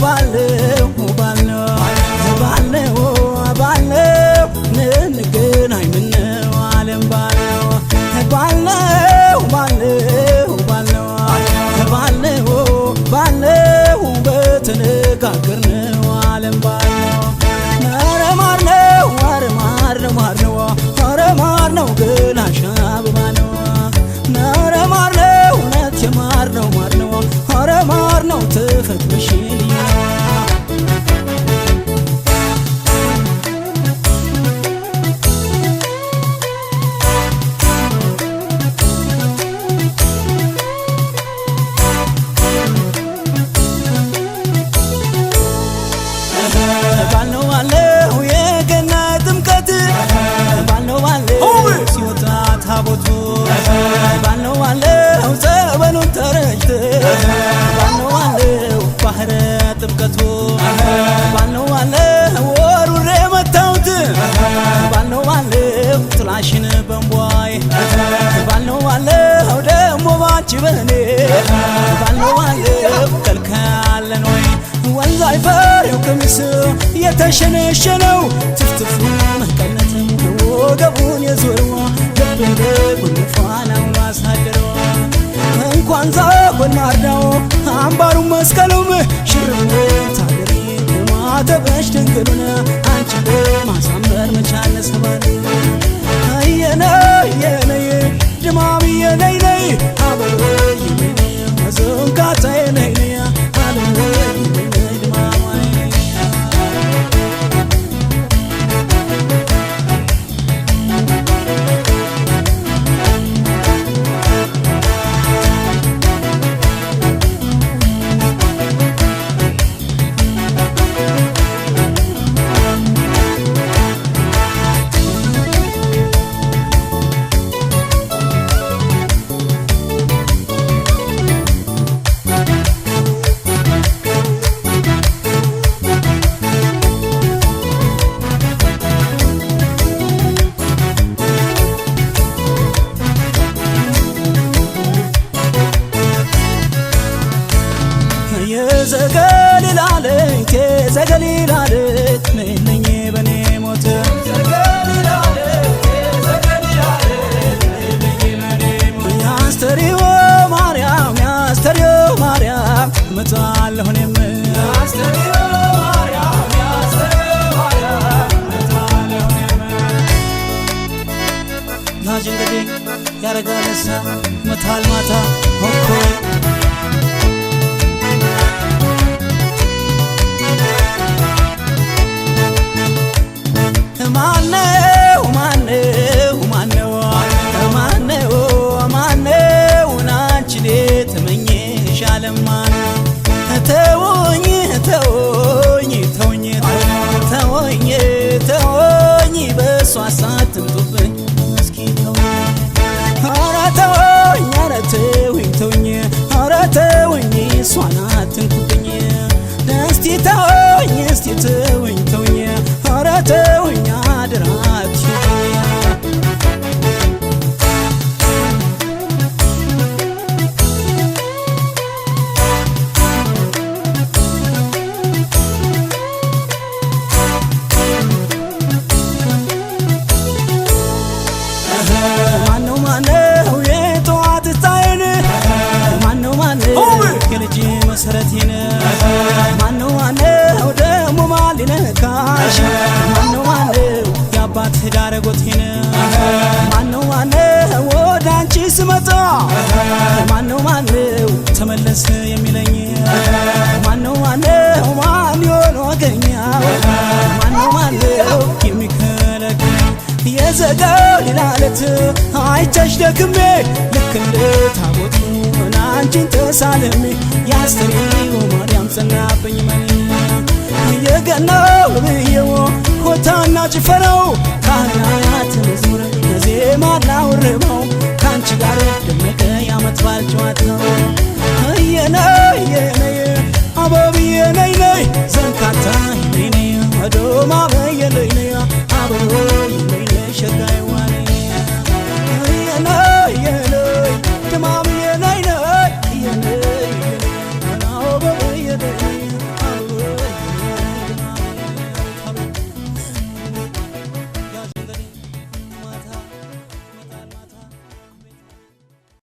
ባለው እንገናኝ ምነው ዓለም ባለው በተነጋገርነው ዓለም ባለው ማር ነው ግን አሻብባ ነው እውነት የማር ነው ማር ነው ተፈጥሮሽልኝ ባለው የገና ጥምቀት ሲወጣ ታቦቱ ባለው ጸበሉን ተረጭት ባለው ባህረ ጥምቀቱ ባለው ወሩሬ መታውት ባለው ጥላሽን በንቧይ ባለው ደሞ ባንቺ በኔ ባለው ከልካለን ወይ ወንዝ አይፈሬው ቀሚስ የተሸነሸነው ትፍትፉ መቀነት ወገቡን የዞረው ልብን ፋናውን አሳደረው እንኳን ዛጎን ማርዳው አምባሩ መስቀሉም ሽርውን ታደሪ ማተበሽ ድንግሉን አንቺ ማሳመር መቻለ ሰባል የነይ ድማም የነይ አበበይ መዘንጋታ የነይ ዘገሊላለት ነኝ በኔ ሞት ያስተሪው ማርያም መጣለሁ እኔም ናጅ እንግዲህ ያረጋለሳ መታል ማታ ሆኮ ተወኝ በሷ ሳትንጡብኝ እስኪ ተወኝ እሷን አትንኩብኝ እስቲ ተወኝ አደራ አትሽኝ የልጅ መሰረቴን ማነው ደሞ ማሊነካሽ ማነው የአባት ዳረጎቴን ማነው ወዳንቺ ስመጣ ማነው ተመለስ የሚለኝ ማነው ማን ይሆን ወገኛው ማነው የሚከለክለኝ የዘገሊላለት አይተሽ ደክሜ ልክ እንደ ታቦቱ አንቺን ተሳልሜ ያስተሪው ማርያም ጸናብኝ መኔ የገናው ብዬው ሆታና ጭፈራው ካህናት መዝሙር ዜማና ውርባው ካንቺ ጋር ደመቀ ያመት በዓል ጨዋታው የነይ አበብዬ ነይ ዘንካታ ነይ አዶማ በየለይ አበብዬ ነይ ሸጋይ